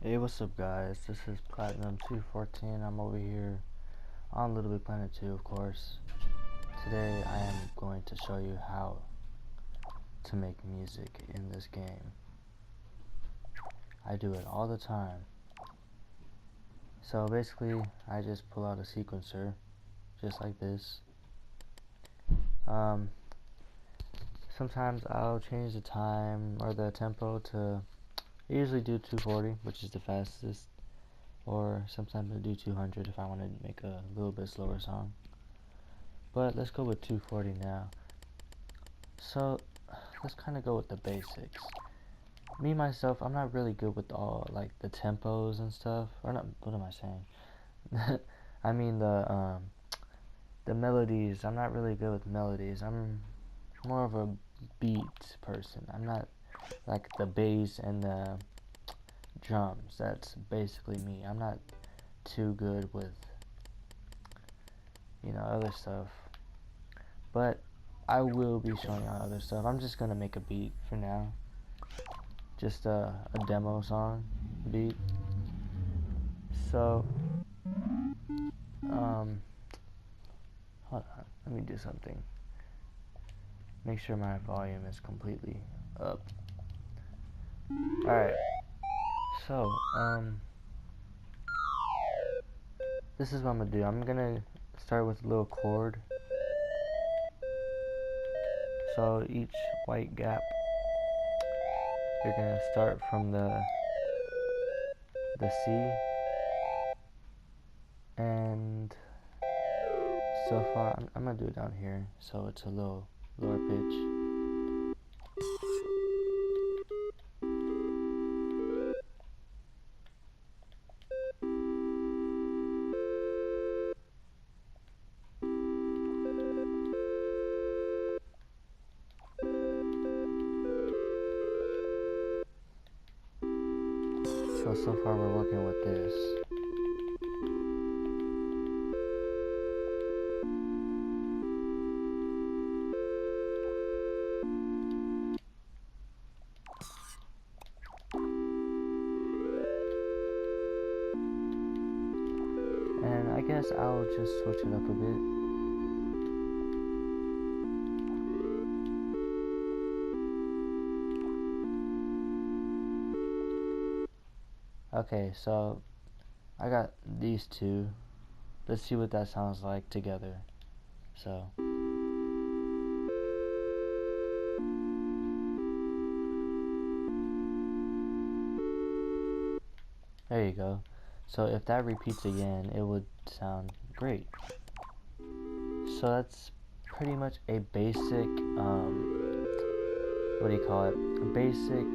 Hey, what's up, guys? This is Platinum214. I'm over here on Lbp3, of course. Today I am going to show you how to make music in this game. I do it all the time. So basically, I just pull out a sequencer, just like this. Sometimes I'll change the time or the tempo to, I usually do 240, which is the fastest. Or sometimes I do 200 if I want to make a little bit slower song. But let's go with 240 now. So let's kind of go with the basics. Me myself, I'm not really good with all like the tempos and stuff. Or not. What am I saying? I mean the melodies. I'm not really good with melodies. I'm more of a beat person. I'm not like the bass and the drums. That's basically me. I'm not too good with other stuff, but I will be showing you other stuff. I'm just gonna make a beat for now, just a demo song beat. So hold on, let me do something. Make sure my volume is completely up. Alright, so this is what I'm gonna do. I'm gonna start with a little chord. So each white gap, you're gonna start from the C, and so far I'm gonna do it down here so it's a little lower pitch. So far we're working with this. And I guess I'll just switch it up a bit. Okay, so I got these two. Let's see what that sounds like together. So there you go. So if that repeats again, it would sound great. So that's pretty much a basic, what do you call it? A basic,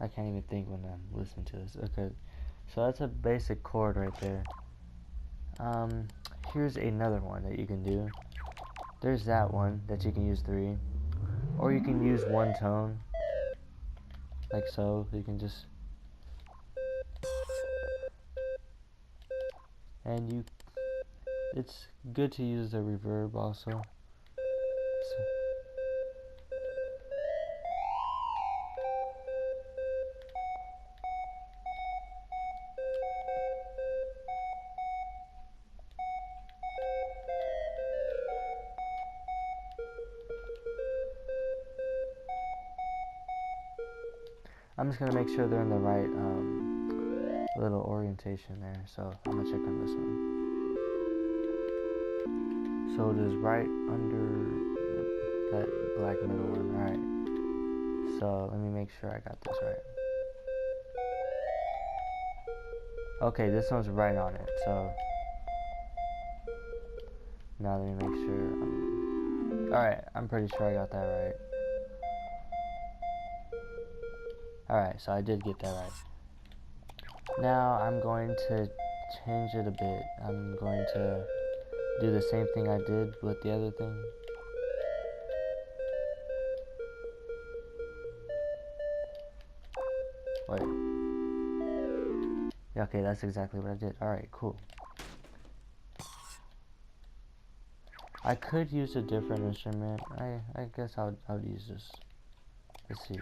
I can't even think when I'm listening to this. Okay, so that's a basic chord right there. Here's another one that you can do. There's that one that you can use 3, or you can use one tone, like so. You can just, and it's good to use the reverb also. I'm just gonna make sure they're in the right little orientation there. So I'm gonna check on this one. So it is right under that black middle one. Alright. So let me make sure I got this right. Okay, this one's right on it. So now let me make sure. Alright, I'm pretty sure I got that right. Alright, so I did get that right. Now I'm going to change it a bit. I'm going to do the same thing I did with the other thing. Wait. Yeah, okay, that's exactly what I did. Alright, cool. I could use a different instrument. I guess I would use this. Let's see.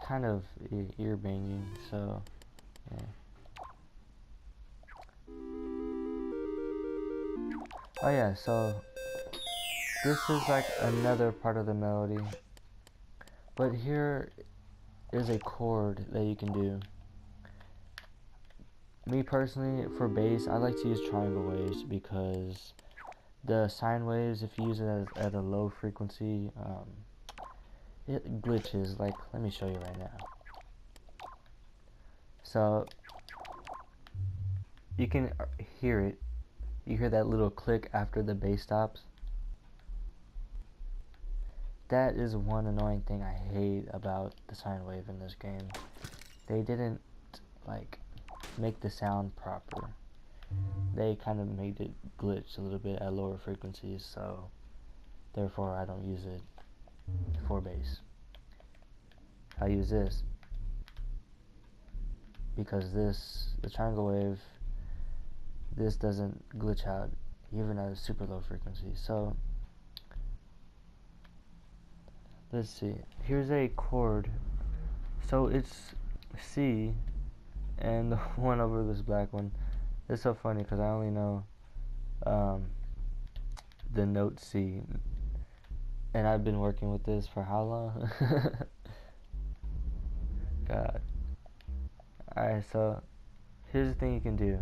kind of ear banging, so yeah. Oh yeah, so this is like another part of the melody, but here is a chord that you can do. Me personally, for bass, I like to use triangle waves because the sine waves, if you use it at a low frequency, it glitches. Like, let me show you right now. So you can hear it. You hear that little click after the bass stops. That is one annoying thing I hate about the sine wave in this game. They didn't like make the sound proper. They kind of made it glitch a little bit at lower frequencies, so therefore I don't use it for bass. I use this because the triangle wave, this doesn't glitch out even at a super low frequency. So let's see, here's a chord. So it's C, and the one over this black one, it's so funny because I only know the note C, and I've been working with this for how long? God. Alright, so here's the thing you can do.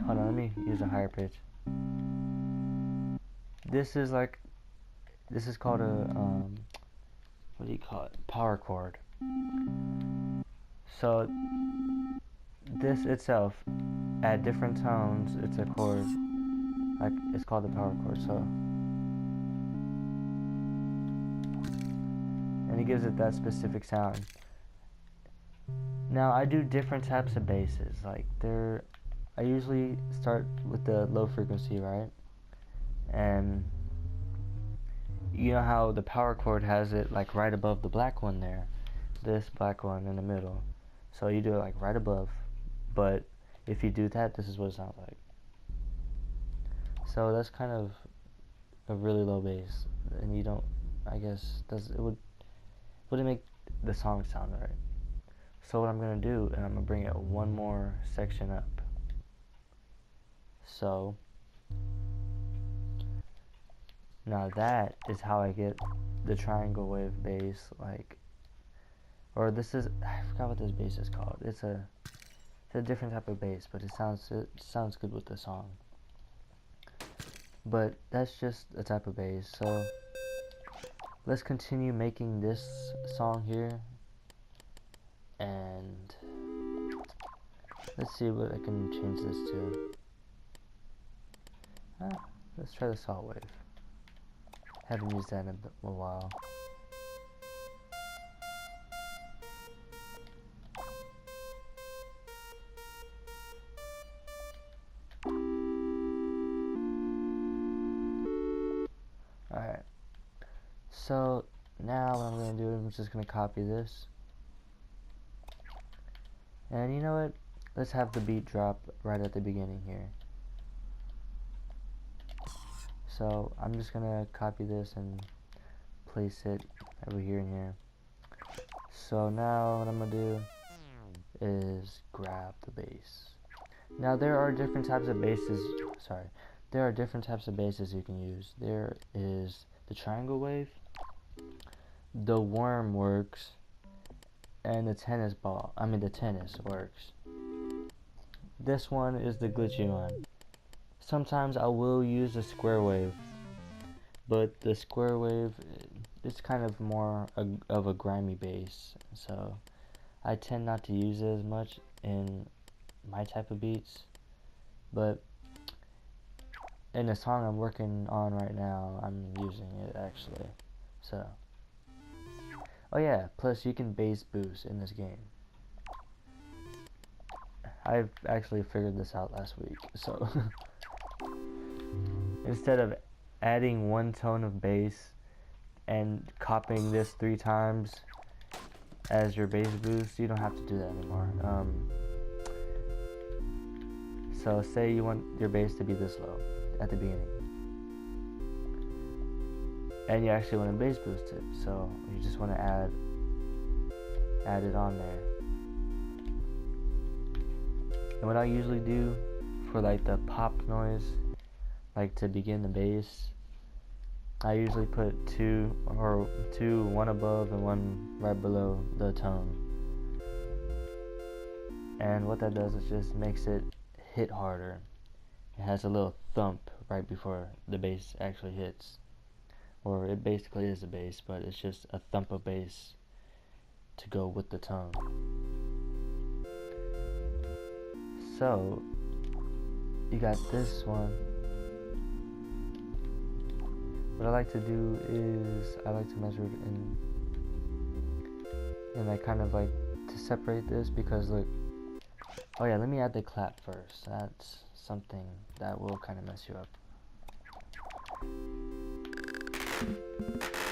Hold on, let me use a higher pitch. This is called a what do you call it? Power chord. So this itself, at different tones, it's a chord. Like, it's called the power chord. So, and it gives it that specific sound. Now I do different types of basses. Like, I usually start with the low frequency, right? And you know how the power chord has it like right above the black one there, this black one in the middle. So you do it like right above, but if you do that, this is what it sounds like. So that's kind of a really low bass, and you don't, I guess, wouldn't make the song sound right. So what I'm gonna do, and I'm gonna bring it one more section up. So now that is how I get the triangle wave bass, like, or this is, I forgot what this bass is called. It's a different type of bass, but it sounds good with the song. But that's just a type of bass. So let's continue making this song here, and let's see what I can change this to. Let's try the salt wave. Haven't used that in a while. Alright, so now what I'm going to do is I'm just going to copy this, and you know what, let's have the beat drop right at the beginning here. So I'm just going to copy this and place it over here and here. So now what I'm going to do is grab the bass. Now there are different types of basses, there are different types of basses you can use. There is the triangle wave, the worm works, and the tennis works. This one is the glitchy one. Sometimes I will use a square wave, but the square wave is kind of more of a grimy bass, so I tend not to use it as much in my type of beats. But in the song I'm working on right now, I'm using it actually. So, oh yeah, plus you can bass boost in this game. I've actually figured this out last week. So instead of adding one tone of bass and copying this 3 times as your bass boost, you don't have to do that anymore. So say you want your bass to be this low at the beginning, and you actually want to bass boost it, so you just want to add added on there. And what I usually do for like the pop noise, like to begin the bass, I usually put two, one above and one right below the tone. And what that does is just makes it hit harder. It has a little thump right before the bass actually hits. Or it basically is a bass, but it's just a thump of bass to go with the tone. So, you got this one. What I like to do is I like to measure it in like kind of like to separate this, because look, oh yeah, let me add the clap first. That's something that will kind of mess you up.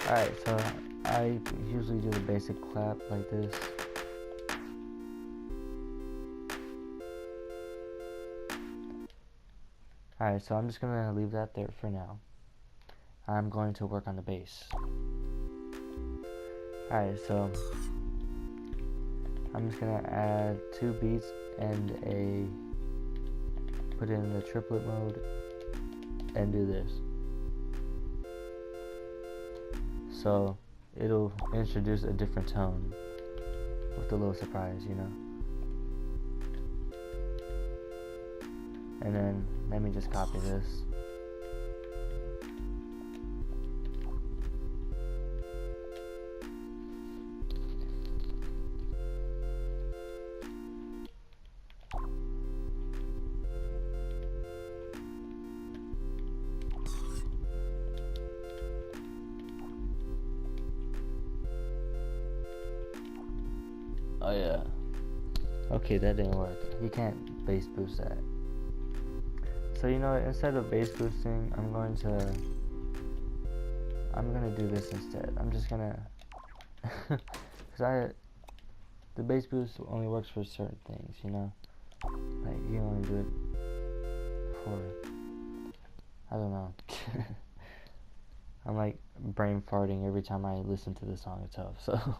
Alright, so I usually do the basic clap like this. Alright, so I'm just gonna leave that there for now. I'm going to work on the bass. Alright, so I'm just gonna add 2 beats and put it in the triplet mode and do this. So it'll introduce a different tone with a little surprise, you know. And then let me just copy this. Oh yeah. Okay, that didn't work. You can't bass boost that. So you know, instead of bass boosting, I'm gonna do this instead. I'm just gonna, cause the bass boost only works for certain things, you know. Like you only do it for, I don't know. I'm like brain farting every time I listen to the song itself, so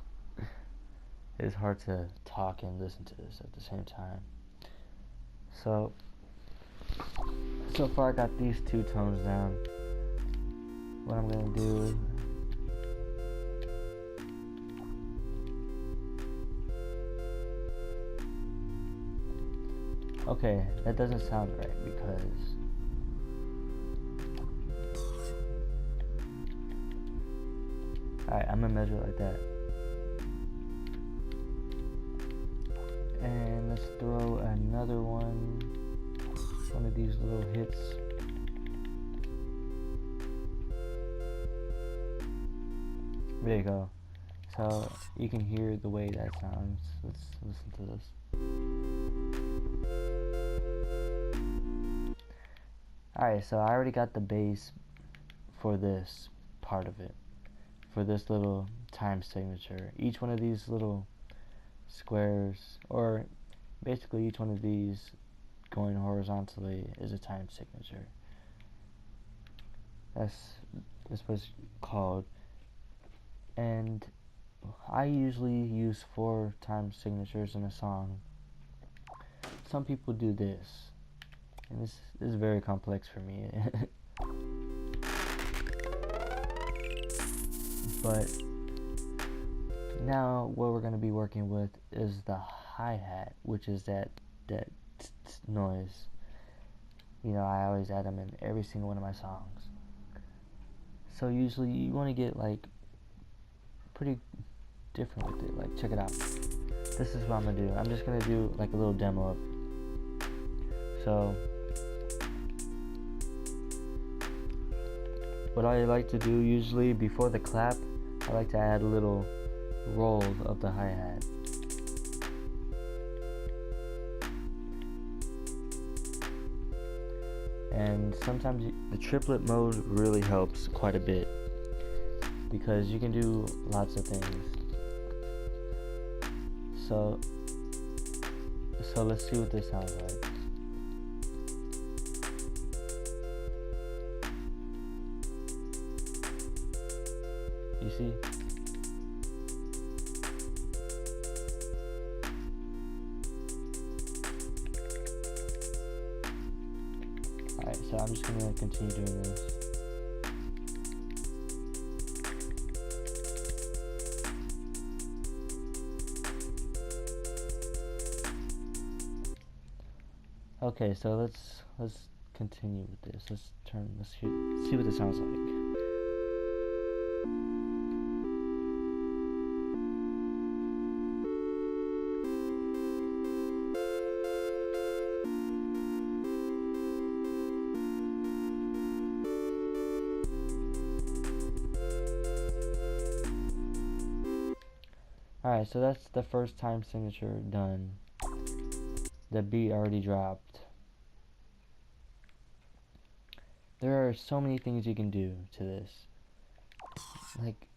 it's hard to talk and listen to this at the same time. So far I got these 2 tones down. What I'm gonna do, okay, that doesn't sound right because alright, I'm gonna measure it like that. And let's throw another one of these little hits. There you go. So you can hear the way that sounds. Let's listen to this. Alright, so I already got the bass for this part of it, for this little time signature. Each one of these little squares, or basically each one of these going horizontally, is a time signature. That's what it's called. And I usually use 4 time signatures in a song. Some people do this, and this is very complex for me. But now what we're going to be working with is the hi-hat, which is that noise. You know, I always add them in every single one of my songs. So usually you want to get like pretty different with it. Like, check it out. This is what I'm gonna do. I'm just gonna do like a little demo of it. So what I like to do usually before the clap, I like to add a little roll of the hi-hat. And sometimes the triplet mode really helps quite a bit, because you can do lots of things. So let's see what this sounds like. You see? so I'm just gonna continue doing this. Okay, so let's continue with this. Let's see what this sounds like. Alright, so that's the first time signature done. The beat already dropped. There are so many things you can do to this. Like,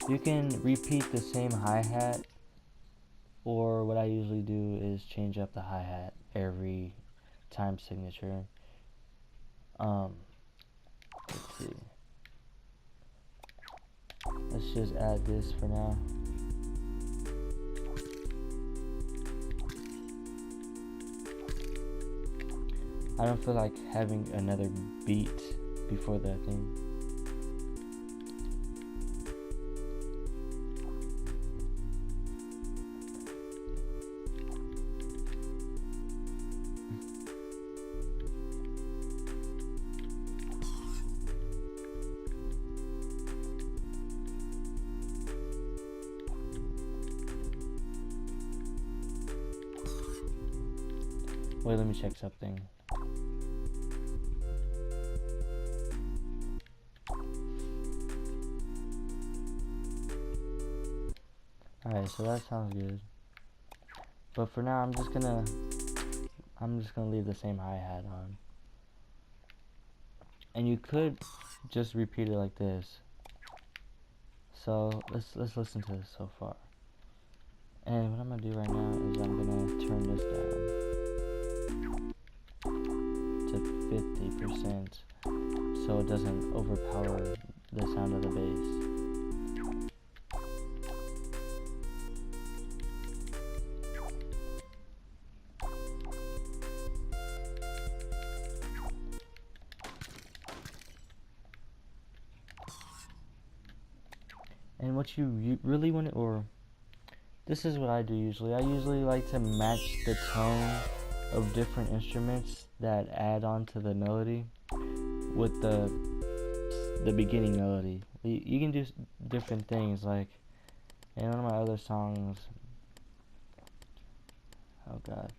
you can repeat the same hi-hat, or what I usually do is change up the hi-hat every time signature. Let's see. Let's just add this for now. I don't feel like having another beat before that thing. Wait, let me check something. Alright, so that sounds good. But for now, I'm just gonna leave the same hi-hat on. And you could just repeat it like this. So let's listen to this so far. And what I'm gonna do right now is I'm gonna turn this down to 50% so it doesn't overpower the sound of the bass. And what you really want to, or this is what I do usually. I usually like to match the tone of different instruments that add on to the melody with the beginning melody. You can do different things, like in one of my other songs. Oh god.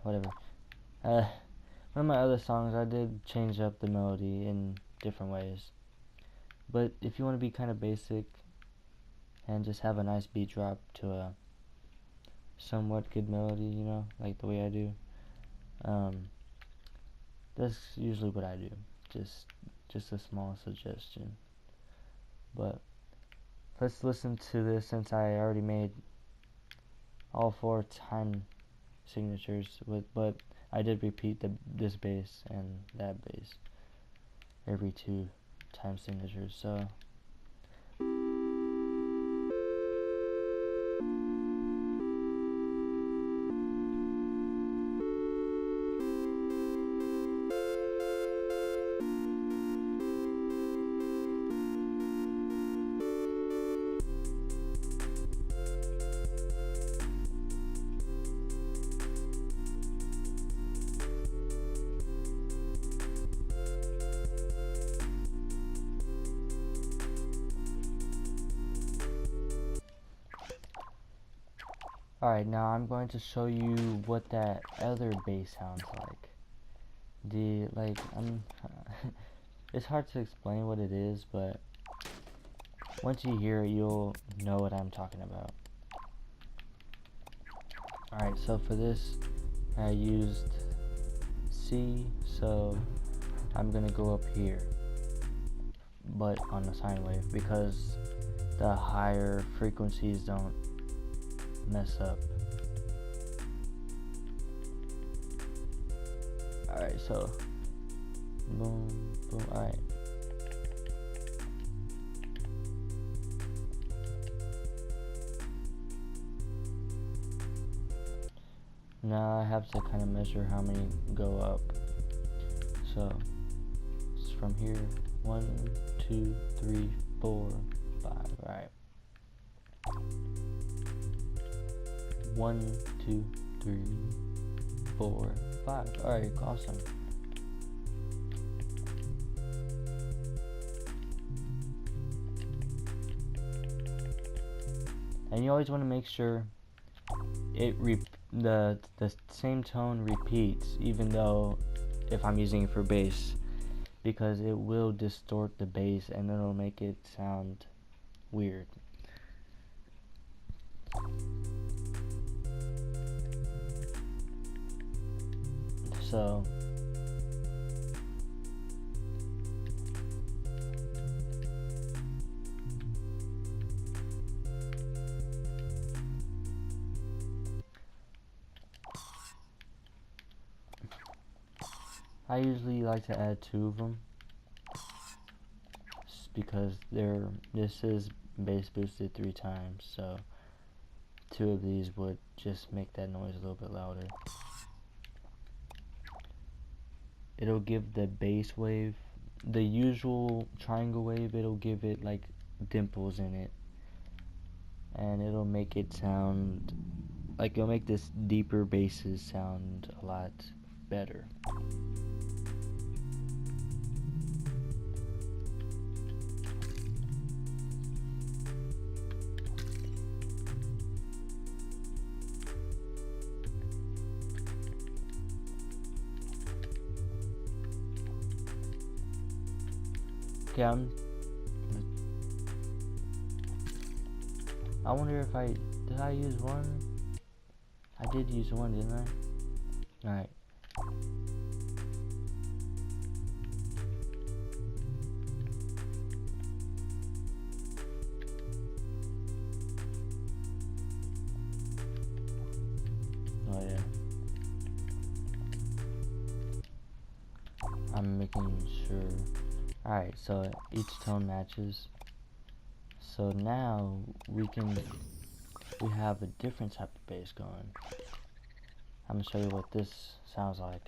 Whatever. One of my other songs, I did change up the melody in different ways. But if you want to be kind of basic and just have a nice beat drop to a somewhat good melody, you know, like the way I do, that's usually what I do. Just a small suggestion. But let's listen to this, since I already made all 4 time signatures but I did repeat this bass and that bass every 2 time signatures. So alright, now I'm going to show you what that other bass sounds like. It's hard to explain what it is, but once you hear it, you'll know what I'm talking about. Alright, so for this, I used C, so I'm gonna go up here, but on the sine wave, because the higher frequencies don't mess up. Alright, so boom, boom. Alright, Now I have to kind of measure how many go up. So it's from here 1, 2, 3, 4, 5. Alright. 1, 2, 3, 4, 5. Alright, awesome. And you always want to make sure the same tone repeats, even though if I'm using it for bass, because it will distort the bass and it'll make it sound weird. So I usually like to add 2 of them because this is bass boosted 3 times, so 2 of these would just make that noise a little bit louder. It'll give the bass wave, the usual triangle wave, it'll give it like dimples in it, and it'll make it sound like, it'll make this deeper basses sound a lot better. Okay, I wonder if did I use 1? I did use 1, didn't I? Alright. Oh yeah. I'm making sure. Alright, so each tone matches. So now we have a different type of bass going. I'm gonna show you what this sounds like.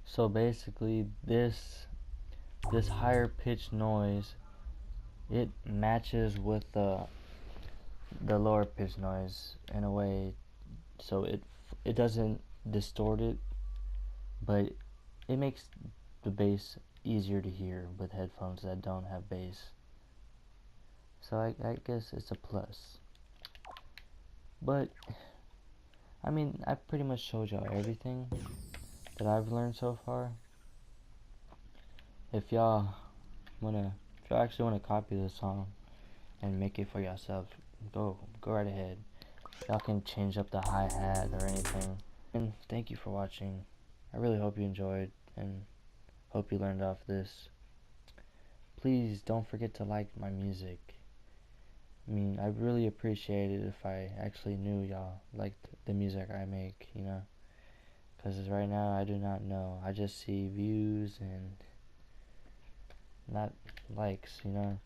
So basically this higher pitched noise, it matches with the lower pitched noise in a way, so it doesn't distort it, but it makes the bass easier to hear with headphones that don't have bass. So I guess it's a plus. But I mean, I pretty much showed y'all everything that I've learned so far. If y'all actually wanna copy this song and make it for yourself, go right ahead. Y'all can change up the hi-hat or anything. And thank you for watching. I really hope you enjoyed and hope you learned off this. Please don't forget to like my music. I mean, I really appreciate it if I actually knew y'all liked the music I make, you know. Because right now I do not know. I just see views and not likes, you know.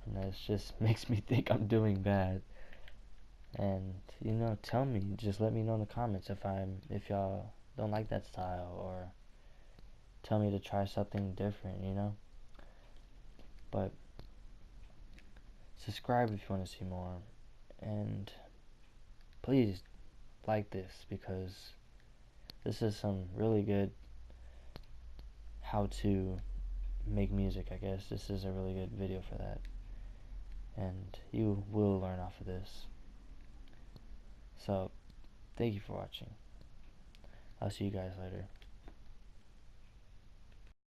And that just makes me think I'm doing bad. And you know, tell me, just let me know in the comments if y'all don't like that style, or tell me to try something different, you know. But subscribe if you want to see more, and please like this, because this is some really good how to make music, I guess. This is a really good video for that, and you will learn off of this. So thank you for watching. I'll see you guys later.